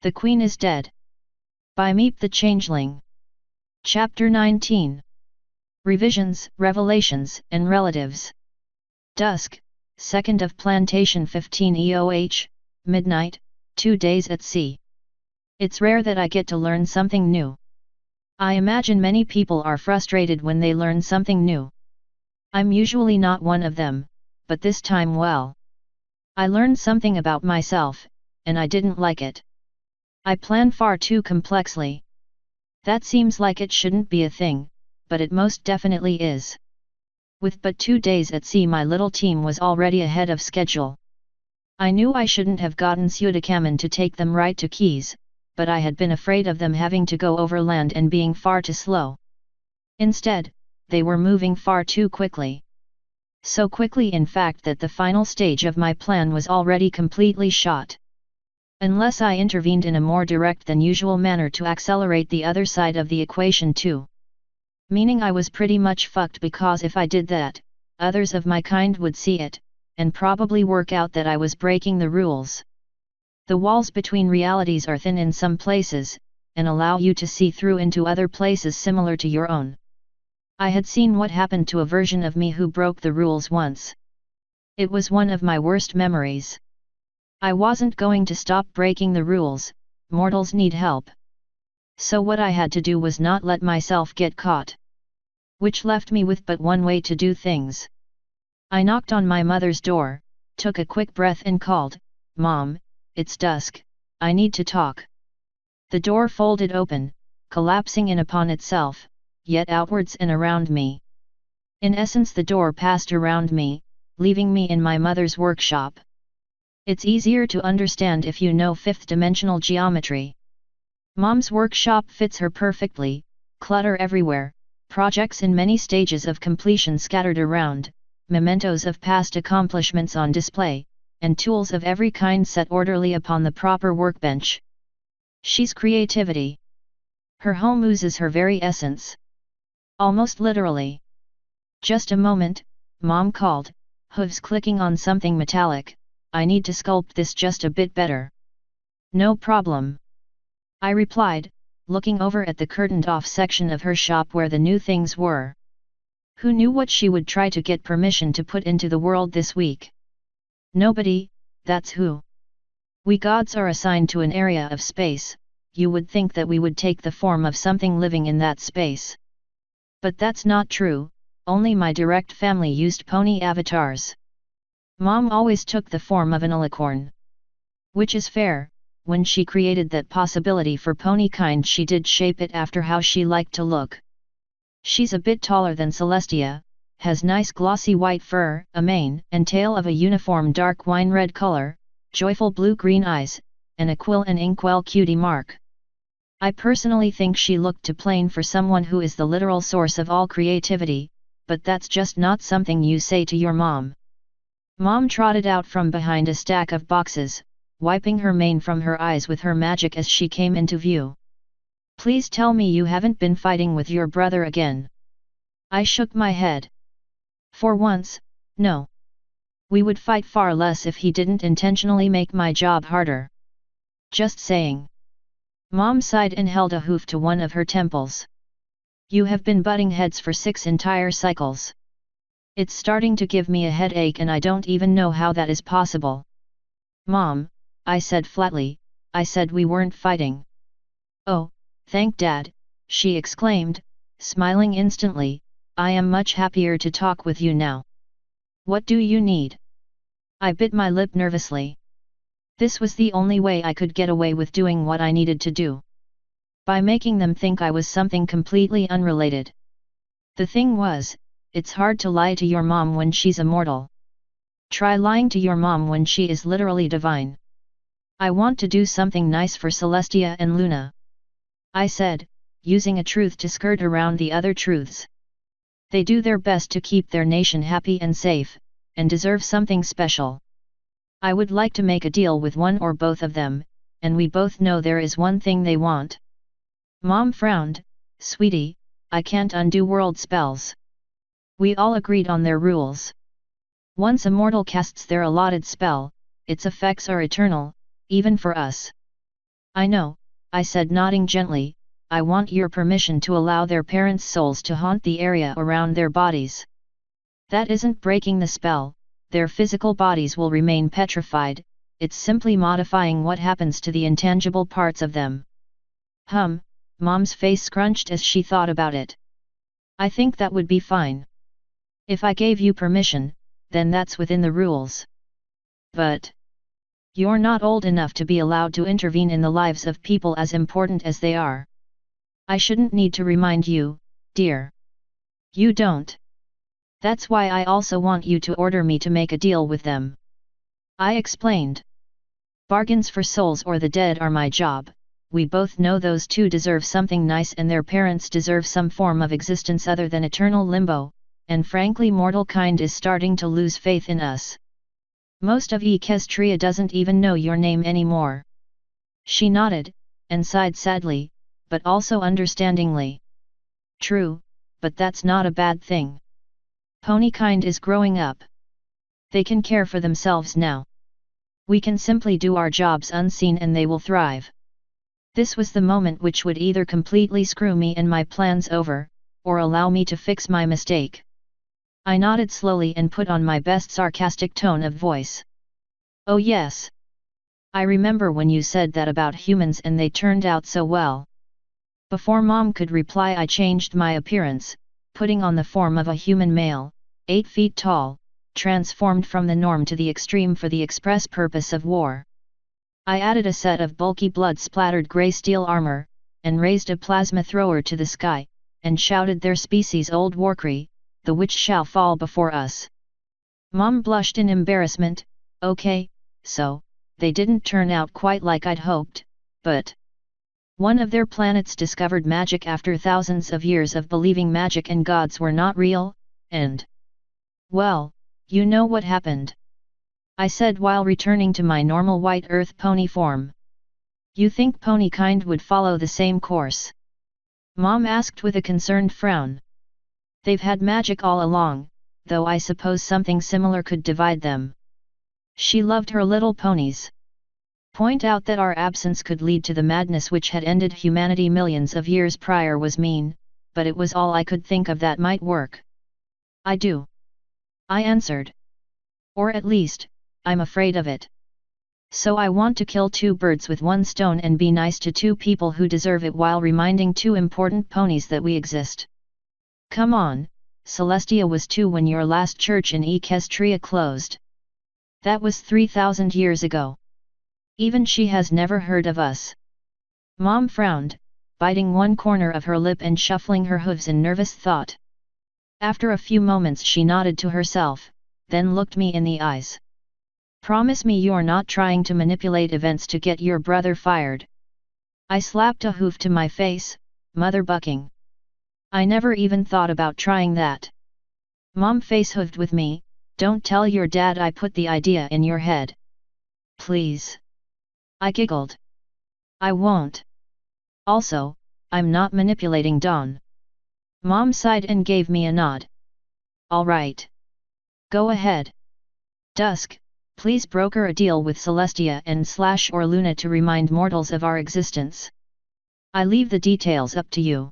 The Queen is Dead. By Meep the Changeling. Chapter 19. Revisions, Revelations, and Relatives. Dusk, 2nd of Plantation 15 EOH, midnight, 2 days at sea. It's rare that I get to learn something new. I imagine many people are frustrated when they learn something new. I'm usually not one of them, but this time well. I learned something about myself, and I didn't like it. I plan far too complexly. That seems like it shouldn't be a thing, but it most definitely is. With but 2 days at sea, my little team was already ahead of schedule. I knew I shouldn't have gotten Sudakaman to take them right to Keys, but I had been afraid of them having to go over land and being far too slow. Instead, they were moving far too quickly. So quickly in fact that the final stage of my plan was already completely shot. Unless I intervened in a more direct than usual manner to accelerate the other side of the equation too. Meaning I was pretty much fucked, because if I did that, others of my kind would see it, and probably work out that I was breaking the rules. The walls between realities are thin in some places, and allow you to see through into other places similar to your own. I had seen what happened to a version of me who broke the rules once. It was one of my worst memories. I wasn't going to stop breaking the rules, mortals need help. So what I had to do was not let myself get caught. Which left me with but one way to do things. I knocked on my mother's door, took a quick breath and called, "Mom, it's dusk, I need to talk." The door folded open, collapsing in upon itself, yet outwards and around me. In essence the door passed around me, leaving me in my mother's workshop. It's easier to understand if you know fifth-dimensional geometry. Mom's workshop fits her perfectly, clutter everywhere, projects in many stages of completion scattered around, mementos of past accomplishments on display, and tools of every kind set orderly upon the proper workbench. She's creativity. Her home oozes her very essence. Almost literally. "Just a moment," Mom called, hooves clicking on something metallic. "I need to sculpt this just a bit better." "No problem," I replied, looking over at the curtained-off section of her shop where the new things were. Who knew what she would try to get permission to put into the world this week? Nobody, that's who. We gods are assigned to an area of space. You would think that we would take the form of something living in that space. But that's not true, only my direct family used pony avatars. Mom always took the form of an alicorn. Which is fair, when she created that possibility for pony kind she did shape it after how she liked to look. She's a bit taller than Celestia, has nice glossy white fur, a mane and tail of a uniform dark wine red color, joyful blue-green eyes, and a quill and inkwell cutie mark. I personally think she looked too plain for someone who is the literal source of all creativity, but that's just not something you say to your mom. Mom trotted out from behind a stack of boxes, wiping her mane from her eyes with her magic as she came into view. "Please tell me you haven't been fighting with your brother again." I shook my head. "For once, no. We would fight far less if he didn't intentionally make my job harder." "Just saying." Mom sighed and held a hoof to one of her temples. "You have been butting heads for 6 entire cycles. It's starting to give me a headache and I don't even know how that is possible." "Mom," I said flatly, "I said we weren't fighting." "Oh, thank Dad," she exclaimed, smiling instantly, "I am much happier to talk with you now. What do you need?" I bit my lip nervously. This was the only way I could get away with doing what I needed to do. By making them think I was something completely unrelated. The thing was, it's hard to lie to your mom when she's immortal. Try lying to your mom when she is literally divine. "I want to do something nice for Celestia and Luna," I said, using a truth to skirt around the other truths. They do their best to keep their nation happy and safe, and deserve something special. I would like to make a deal with one or both of them, and we both know there is one thing they want. Mom frowned. "Sweetie, I can't undo world spells. We all agreed on their rules. Once a mortal casts their allotted spell, its effects are eternal, even for us. I know, I said, nodding gently. I want your permission to allow their parents' souls to haunt the area around their bodies. That isn't breaking the spell, their physical bodies will remain petrified, it's simply modifying what happens to the intangible parts of them. Mom's face scrunched as she thought about it. I think that would be fine. If I gave you permission, then that's within the rules. But you're not old enough to be allowed to intervene in the lives of people as important as they are. I shouldn't need to remind you, dear. You don't. That's why I also want you to order me to make a deal with them. I explained. Bargains for souls or the dead are my job. We both know those two deserve something nice and their parents deserve some form of existence other than eternal limbo, and frankly mortal kind is starting to lose faith in us. Most of Equestria doesn't even know your name anymore. She nodded, and sighed sadly, but also understandingly. True, but that's not a bad thing. Ponykind is growing up. They can care for themselves now. We can simply do our jobs unseen and they will thrive. This was the moment which would either completely screw me and my plans over, or allow me to fix my mistake. I nodded slowly and put on my best sarcastic tone of voice. Oh yes. I remember when you said that about humans and they turned out so well. Before Mom could reply, I changed my appearance, putting on the form of a human male, 8 feet tall, transformed from the norm to the extreme for the express purpose of war. I added a set of bulky blood-splattered grey steel armor, and raised a plasma thrower to the sky, and shouted their species' old warcry, the witch shall fall before us. Mom blushed in embarrassment. Okay, so, they didn't turn out quite like I'd hoped, but one of their planets discovered magic after thousands of years of believing magic and gods were not real, and well, you know what happened. I said while returning to my normal white earth pony form. You think Ponykind would follow the same course? Mom asked with a concerned frown. They've had magic all along, though I suppose something similar could divide them. She loved her little ponies. Point out that our absence could lead to the madness which had ended humanity millions of years prior was mean, but it was all I could think of that might work. I do. I answered. Or at least, I'm afraid of it. So I want to kill 2 birds with 1 stone and be nice to 2 people who deserve it while reminding 2 important ponies that we exist. Come on, Celestia was 2 when your last church in Equestria closed. That was 3,000 years ago. Even she has never heard of us. Mom frowned, biting one corner of her lip and shuffling her hooves in nervous thought. After a few moments she nodded to herself, then looked me in the eyes. Promise me you're not trying to manipulate events to get your brother fired. I slapped a hoof to my face, mother bucking. I never even thought about trying that. Mom face-hooved with me, don't tell your dad I put the idea in your head. Please. I giggled. I won't. Also, I'm not manipulating Dawn. Mom sighed and gave me a nod. All right. Go ahead. Dusk, please broker a deal with Celestia and / or Luna to remind mortals of our existence. I leave the details up to you.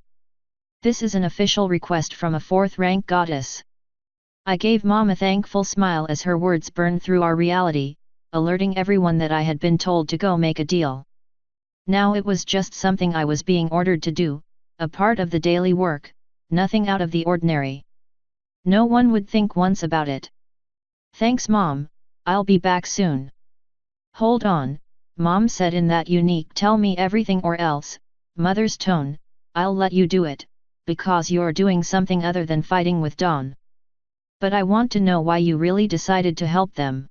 This is an official request from a 4th-rank goddess. I gave Mom a thankful smile as her words burned through our reality, alerting everyone that I had been told to go make a deal. Now it was just something I was being ordered to do, a part of the daily work, nothing out of the ordinary. No one would think once about it. Thanks Mom, I'll be back soon. Hold on, Mom said in that unique tell me everything or else, mother's tone, I'll let you do it, because you're doing something other than fighting with Dawn. But I want to know why you really decided to help them.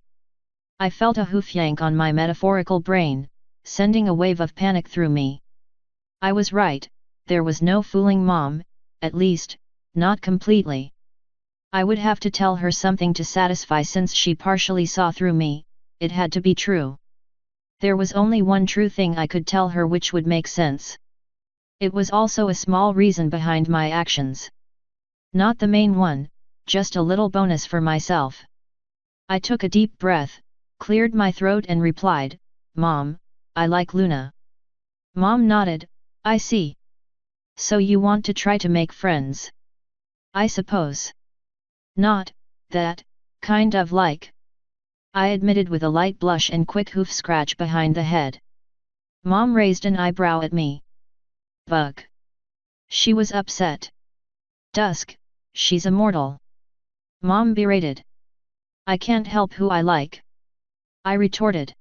I felt a hoof yank on my metaphorical brain, sending a wave of panic through me. I was right, there was no fooling Mom, at least, not completely. I would have to tell her something to satisfy since she partially saw through me, it had to be true. There was only one true thing I could tell her which would make sense. It was also a small reason behind my actions. Not the main one, just a little bonus for myself. I took a deep breath, cleared my throat and replied, Mom, I like Luna. Mom nodded, I see. So you want to try to make friends? I suppose. Not that kind of like. I admitted with a light blush and quick hoof scratch behind the head. Mom raised an eyebrow at me. Bug. She was upset. Dusk, she's a mortal. Mom berated. I can't help who I like. I retorted.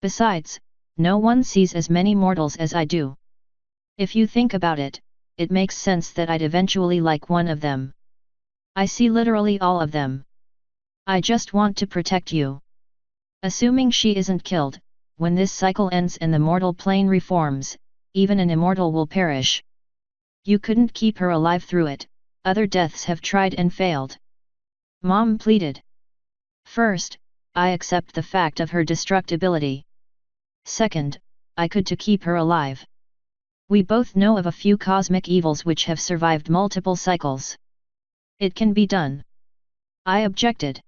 Besides, no one sees as many mortals as I do. If you think about it, it makes sense that I'd eventually like one of them. I see literally all of them. I just want to protect you. Assuming she isn't killed, when this cycle ends and the mortal plane reforms, even an immortal will perish. You couldn't keep her alive through it, other deaths have tried and failed. Mom pleaded. First, I accept the fact of her destructibility. Second, I could to keep her alive. We both know of a few cosmic evils which have survived multiple cycles. It can be done. I objected.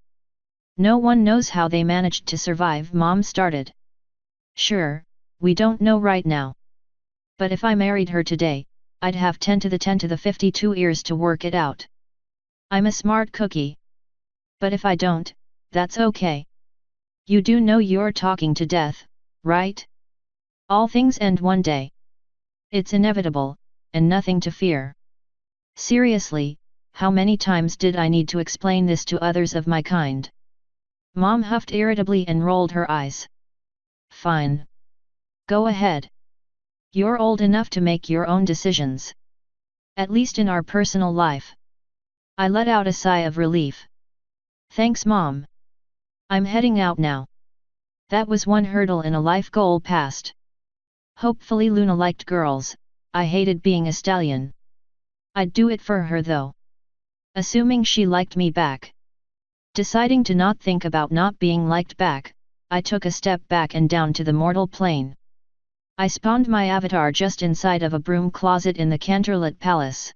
No one knows how they managed to survive, Mom started. Sure, we don't know right now. But if I married her today, I'd have 10 to the 10 to the 52 years to work it out. I'm a smart cookie. But if I don't, that's okay. You do know you're talking to death, right? All things end one day. It's inevitable, and nothing to fear. Seriously, how many times did I need to explain this to others of my kind? Mom huffed irritably and rolled her eyes. Fine. Go ahead. You're old enough to make your own decisions. At least in our personal life. I let out a sigh of relief. Thanks, Mom. I'm heading out now. That was one hurdle in a life goal passed. Hopefully Luna liked girls, I hated being a stallion. I'd do it for her though. Assuming she liked me back. Deciding to not think about not being liked back, I took a step back and down to the mortal plane. I spawned my avatar just inside of a broom closet in the Canterlit Palace.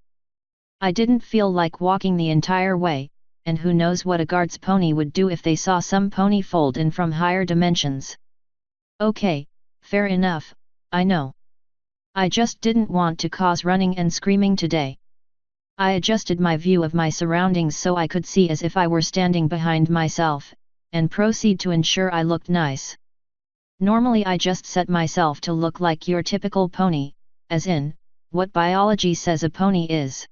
I didn't feel like walking the entire way, and who knows what a guard's pony would do if they saw some pony fold in from higher dimensions. Okay, fair enough, I know. I just didn't want to cause running and screaming today. I adjusted my view of my surroundings so I could see as if I were standing behind myself, and proceed to ensure I looked nice. Normally I just set myself to look like your typical pony, as in, what biology says a pony is.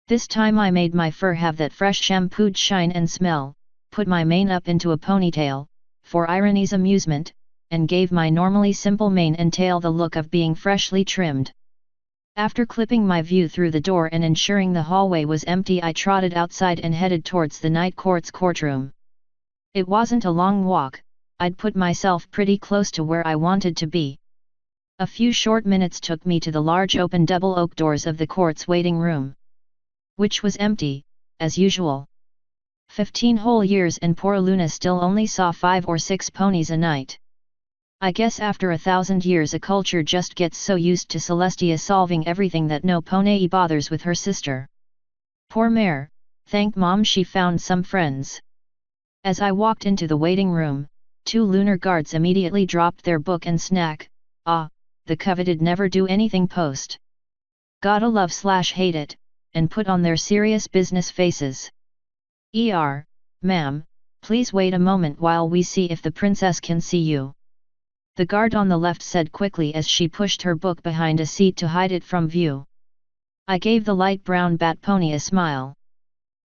This time I made my fur have that fresh shampooed shine and smell, put my mane up into a ponytail, for irony's amusement, and gave my normally simple mane and tail the look of being freshly trimmed. After clipping my view through the door and ensuring the hallway was empty, I trotted outside and headed towards the Night Court's courtroom. It wasn't a long walk, I'd put myself pretty close to where I wanted to be. A few short minutes took me to the large open double oak doors of the court's waiting room. Which was empty, as usual. 15 whole years and poor Luna still only saw 5 or 6 ponies a night. I guess after 1,000 years a culture just gets so used to Celestia solving everything that no pony bothers with her sister. Poor mare, thank Mom she found some friends. As I walked into the waiting room, 2 lunar guards immediately dropped their book and snack, the coveted never do anything post. Gotta love/hate it, and put on their serious business faces. Ma'am, please wait a moment while we see if the princess can see you. The guard on the left said quickly as she pushed her book behind a seat to hide it from view. I gave the light brown bat pony a smile.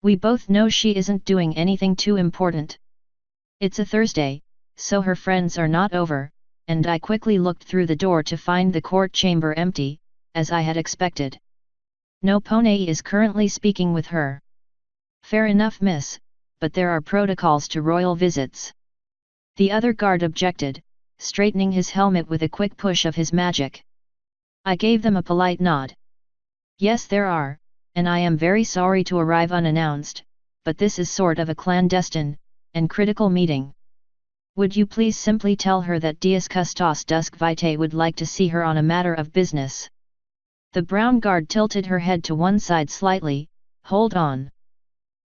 We both know she isn't doing anything too important. It's a Thursday, so her friends are not over, and I quickly looked through the door to find the court chamber empty, as I had expected. No pony is currently speaking with her. Fair enough, miss, but there are protocols to royal visits. The other guard objected, straightening his helmet with a quick push of his magic. I gave them a polite nod. Yes, there are, and I am very sorry to arrive unannounced, but this is sort of a clandestine and critical meeting. Would you please simply tell her that Dias Custos Dusk Vitae would like to see her on a matter of business? The brown guard tilted her head to one side slightly. Hold on.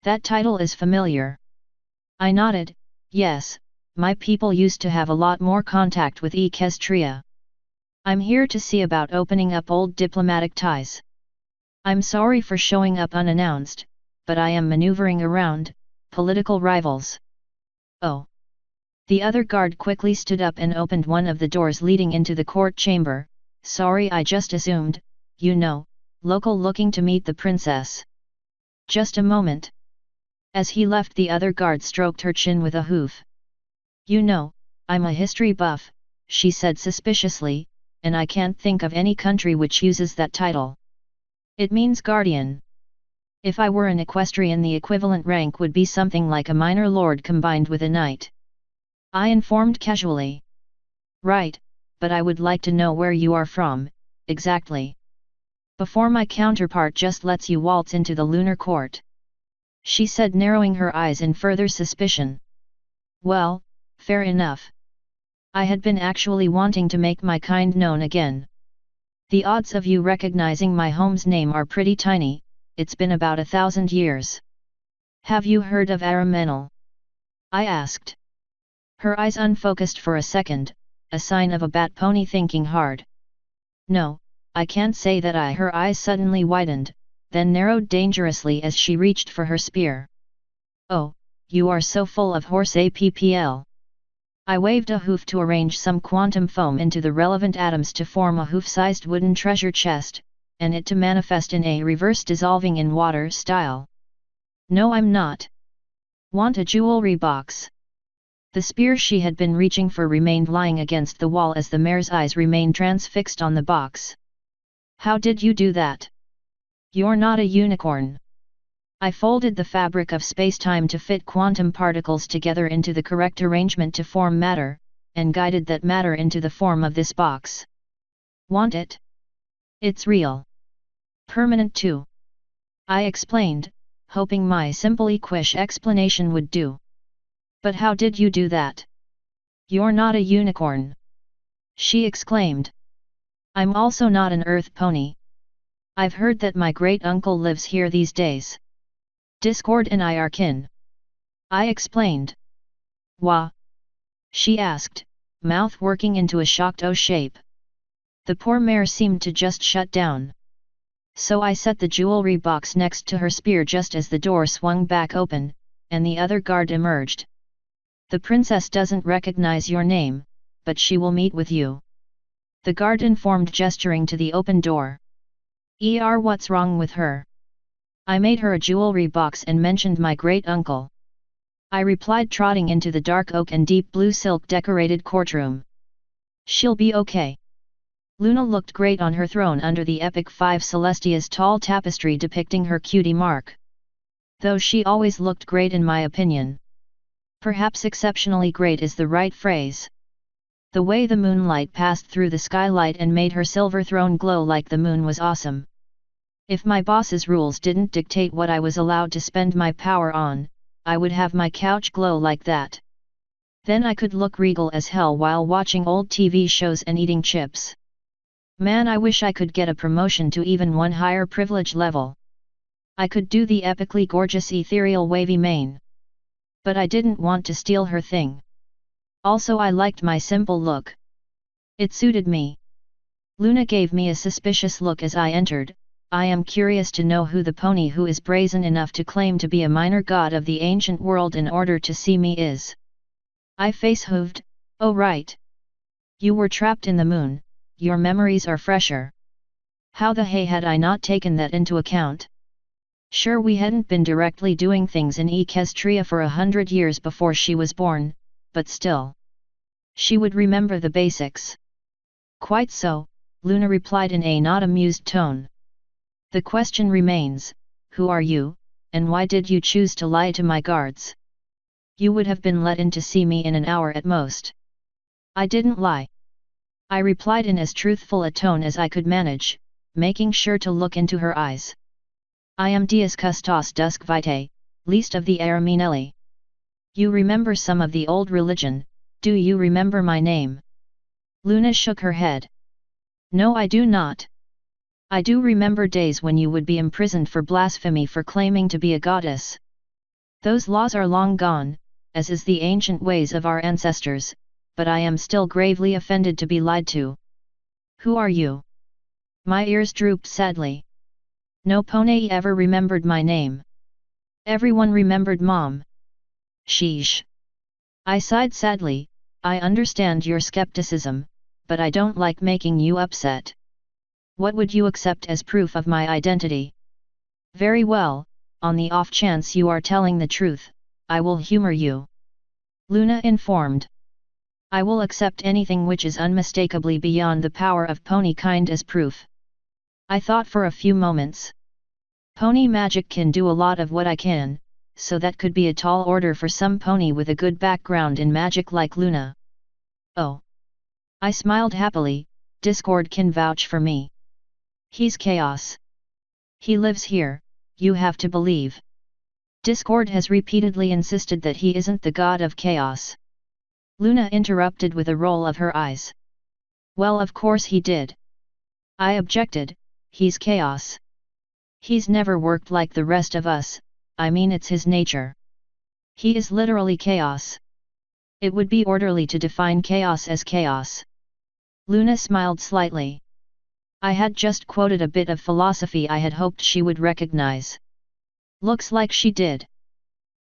That title is familiar. I nodded, yes, my people used to have a lot more contact with Equestria. I'm here to see about opening up old diplomatic ties. I'm sorry for showing up unannounced, but I am maneuvering around political rivals. Oh. The other guard quickly stood up and opened one of the doors leading into the court chamber. Sorry, I just assumed, local looking to meet the princess. Just a moment. As he left, the other guard stroked her chin with a hoof. I'm a history buff, she said suspiciously, and I can't think of any country which uses that title. It means guardian. If I were an equestrian, the equivalent rank would be something like a minor lord combined with a knight. I informed casually. Right, but I would like to know where you are from, exactly. Before my counterpart just lets you waltz into the lunar court. She said, narrowing her eyes in further suspicion. Well, fair enough. I had been actually wanting to make my kind known again. The odds of you recognizing my home's name are pretty tiny. It's been about 1,000 years. Have you heard of Aramenel? I asked. Her eyes unfocused for a second, a sign of a bat pony thinking hard. No, I can't say that Her eyes suddenly widened, then narrowed dangerously as she reached for her spear. Oh, you are so full of horse appl. I waved a hoof to arrange some quantum foam into the relevant atoms to form a hoof-sized wooden treasure chest, and it to manifest in a reverse dissolving in water style. No, I'm not. Want a jewelry box? The spear she had been reaching for remained lying against the wall as the mare's eyes remained transfixed on the box. How did you do that? You're not a unicorn. I folded the fabric of space-time to fit quantum particles together into the correct arrangement to form matter, and guided that matter into the form of this box. Want it? It's real. Permanent too. I explained, hoping my simple-ish explanation would do. But how did you do that? You're not a unicorn. She exclaimed. I'm also not an earth pony. I've heard that my great-uncle lives here these days. Discord and I are kin. I explained. Wah? She asked, mouth working into a shocked O shape. The poor mare seemed to just shut down. So I set the jewelry box next to her spear just as the door swung back open, and the other guard emerged. The princess doesn't recognize your name, but she will meet with you. The guard informed, gesturing to the open door. What's wrong with her? I made her a jewelry box and mentioned my great-uncle. I replied, trotting into the dark oak and deep blue silk decorated courtroom. She'll be okay. Luna looked great on her throne under the epic 5 Celestia's tall tapestry depicting her cutie mark. Though she always looked great in my opinion. Perhaps exceptionally great is the right phrase. The way the moonlight passed through the skylight and made her silver throne glow like the moon was awesome. If my boss's rules didn't dictate what I was allowed to spend my power on, I would have my couch glow like that. Then I could look regal as hell while watching old TV shows and eating chips. Man, I wish I could get a promotion to even one higher privilege level. I could do the epically gorgeous ethereal wavy mane. But I didn't want to steal her thing. Also, I liked my simple look. It suited me. Luna gave me a suspicious look as I entered. I am curious to know who the pony who is brazen enough to claim to be a minor god of the ancient world in order to see me is. I face-hooved. Oh right. You were trapped in the moon, your memories are fresher. How the hay had I not taken that into account? Sure, we hadn't been directly doing things in Equestria for 100 years before she was born, but still. She would remember the basics. Quite so, Luna replied in a not amused tone. The question remains, who are you, and why did you choose to lie to my guards? You would have been let in to see me in an hour at most. I didn't lie. I replied in as truthful a tone as I could manage, making sure to look into her eyes. I am Dias Custos Dusk Vitae, least of the Araminelli. You remember some of the old religion, do you remember my name? Luna shook her head. No, I do not. I do remember days when you would be imprisoned for blasphemy for claiming to be a goddess. Those laws are long gone, as is the ancient ways of our ancestors, but I am still gravely offended to be lied to. Who are you? My ears drooped sadly. No pony ever remembered my name. Everyone remembered Mom. Sheesh. I sighed sadly. I understand your skepticism, but I don't like making you upset. What would you accept as proof of my identity? Very well, on the off chance you are telling the truth, I will humor you. Luna informed. I will accept anything which is unmistakably beyond the power of pony kind as proof. I thought for a few moments. Pony magic can do a lot of what I can, so that could be a tall order for some pony with a good background in magic like Luna. Oh. I smiled happily. Discord can vouch for me. He's chaos. He lives here, you have to believe. Discord has repeatedly insisted that he isn't the god of chaos. Luna interrupted with a roll of her eyes. Well, of course he did. I objected, he's chaos. He's never worked like the rest of us, I mean it's his nature. He is literally chaos. It would be orderly to define chaos as chaos. Luna smiled slightly. I had just quoted a bit of philosophy I had hoped she would recognize. Looks like she did.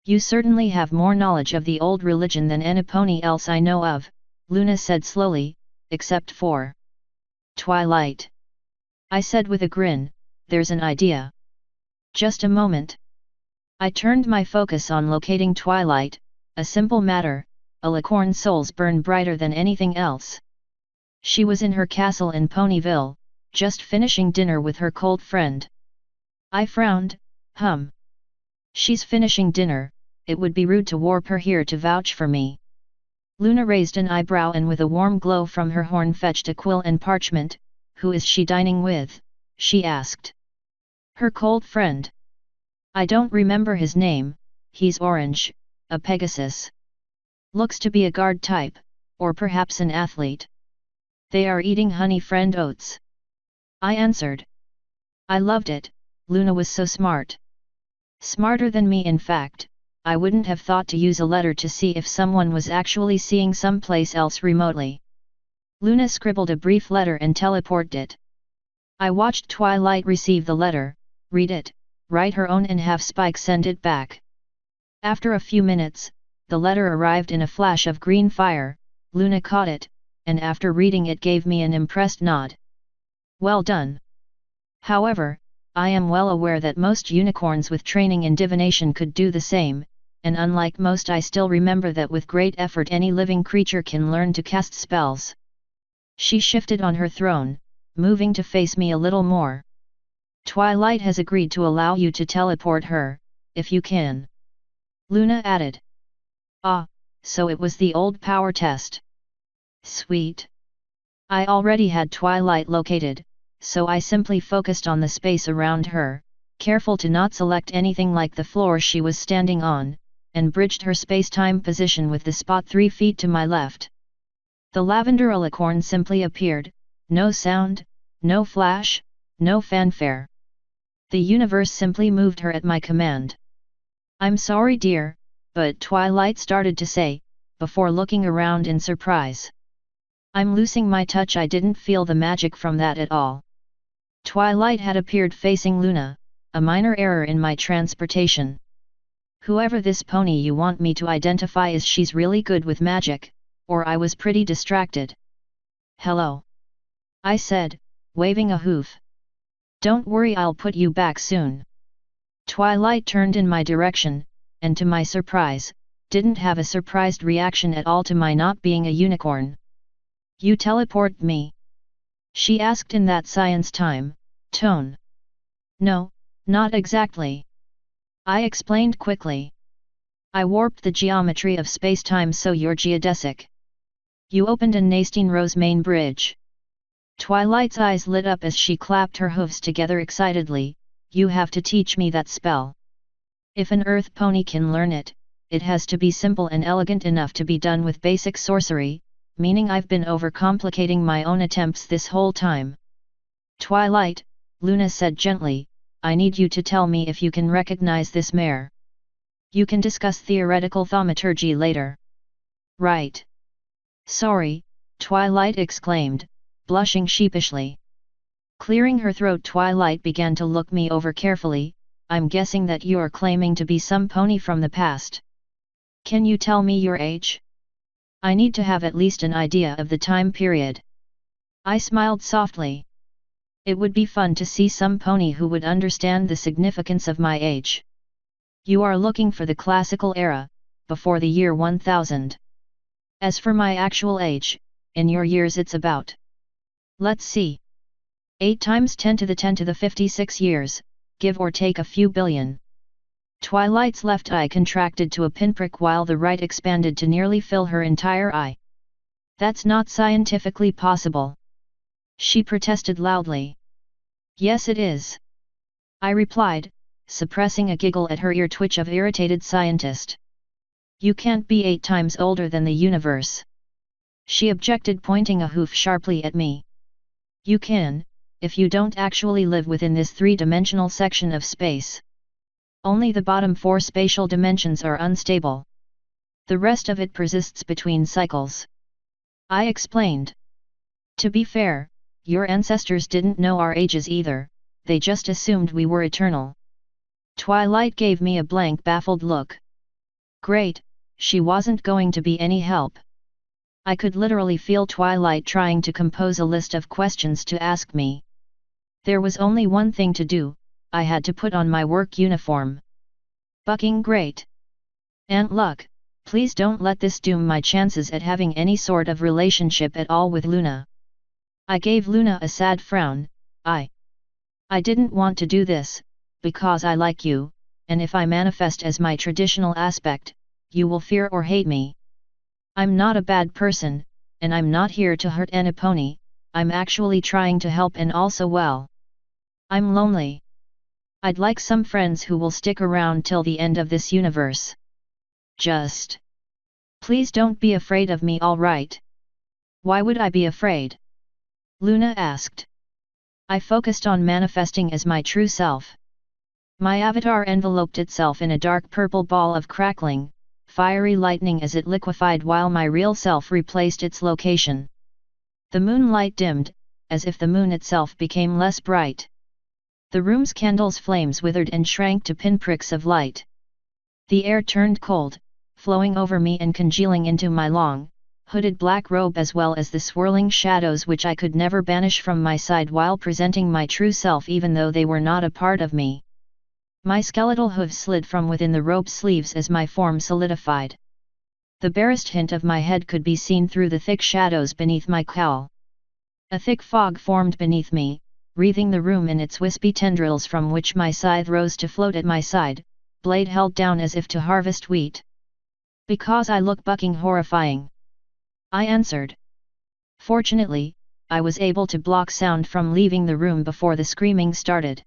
You certainly have more knowledge of the old religion than any pony else I know of, Luna said slowly, except for Twilight. I said with a grin, there's an idea. Just a moment. I turned my focus on locating Twilight, a simple matter, a licorn's souls burn brighter than anything else. She was in her castle in Ponyville, just finishing dinner with her cold friend. I frowned, She's finishing dinner, it would be rude to warp her here to vouch for me. Luna raised an eyebrow and with a warm glow from her horn fetched a quill and parchment. Who is she dining with? She asked. Her cold friend. I don't remember his name, he's orange, a Pegasus. Looks to be a guard type, or perhaps an athlete. They are eating honey friend oats. I answered. I loved it, Luna was so smart. Smarter than me in fact. I wouldn't have thought to use a letter to see if someone was actually seeing someplace else remotely. Luna scribbled a brief letter and teleported it. I watched Twilight receive the letter, read it, write her own and have Spike send it back. After a few minutes, the letter arrived in a flash of green fire. Luna caught it, and after reading it gave me an impressed nod. Well done. However, I am well aware that most unicorns with training in divination could do the same, and unlike most I still remember that with great effort any living creature can learn to cast spells. She shifted on her throne, moving to face me a little more. Twilight has agreed to allow you to teleport her, if you can. Luna added. Ah, so it was the old power test. Sweet. I already had Twilight located, so I simply focused on the space around her, careful to not select anything like the floor she was standing on, and bridged her space-time position with the spot 3 feet to my left. The lavender alicorn simply appeared, no sound, no flash, no fanfare. The universe simply moved her at my command. I'm sorry dear, but Twilight started to say, before looking around in surprise. I'm losing my touch. I didn't feel the magic from that at all. Twilight had appeared facing Luna, a minor error in my transportation. Whoever this pony you want me to identify is, she's really good with magic, or I was pretty distracted. Hello. I said, waving a hoof. Don't worry, I'll put you back soon. Twilight turned in my direction, and to my surprise, didn't have a surprised reaction at all to my not being a unicorn. You teleport me? She asked in that science time tone. No, not exactly. I explained quickly. I warped the geometry of space-time so you're geodesic. You opened a Nastine Rose main bridge. Twilight's eyes lit up as she clapped her hooves together excitedly. You have to teach me that spell. If an earth pony can learn it, it has to be simple and elegant enough to be done with basic sorcery, meaning I've been overcomplicating my own attempts this whole time. Twilight, Luna said gently, I need you to tell me if you can recognize this mare. You can discuss theoretical thaumaturgy later. Right. Sorry, Twilight exclaimed, blushing sheepishly. Clearing her throat, Twilight began to look me over carefully. I'm guessing that you're claiming to be some pony from the past. Can you tell me your age? I need to have at least an idea of the time period. I smiled softly. It would be fun to see some pony who would understand the significance of my age. You are looking for the classical era, before the year 1000. As for my actual age, in your years it's about. Let's see. 8 times 10 to the 10 to the 56 years, give or take a few billion. Twilight's left eye contracted to a pinprick while the right expanded to nearly fill her entire eye. That's not scientifically possible. She protested loudly. Yes it is. I replied, suppressing a giggle at her ear twitch of irritated scientist. You can't be 8 times older than the universe. She objected, pointing a hoof sharply at me. You can, if you don't actually live within this 3-dimensional section of space. Only the bottom 4 spatial dimensions are unstable. The rest of it persists between cycles. I explained. To be fair, your ancestors didn't know our ages either, they just assumed we were eternal. Twilight gave me a blank, baffled look. Great, she wasn't going to be any help. I could literally feel Twilight trying to compose a list of questions to ask me. There was only one thing to do, I had to put on my work uniform. Bucking great. Aunt Luck, please don't let this doom my chances at having any sort of relationship at all with Luna. I gave Luna a sad frown. I didn't want to do this, because I like you, and if I manifest as my traditional aspect, you will fear or hate me. I'm not a bad person, and I'm not here to hurt any pony, I'm actually trying to help, and also well. I'm lonely. I'd like some friends who will stick around till the end of this universe. Just. Please don't be afraid of me, alright? Why would I be afraid? Luna asked. I focused on manifesting as my true self. My avatar enveloped itself in a dark purple ball of crackling, fiery lightning as it liquefied while my real self replaced its location. The moonlight dimmed, as if the moon itself became less bright. The room's candles' flames withered and shrank to pinpricks of light. The air turned cold, flowing over me and congealing into my long, hooded black robe, as well as the swirling shadows which I could never banish from my side while presenting my true self, even though they were not a part of me. My skeletal hooves slid from within the robe sleeves as my form solidified. The barest hint of my head could be seen through the thick shadows beneath my cowl. A thick fog formed beneath me, wreathing the room in its wispy tendrils, from which my scythe rose to float at my side, blade held down as if to harvest wheat. Because I look bucking horrifying? I answered. Fortunately, I was able to block sound from leaving the room before the screaming started.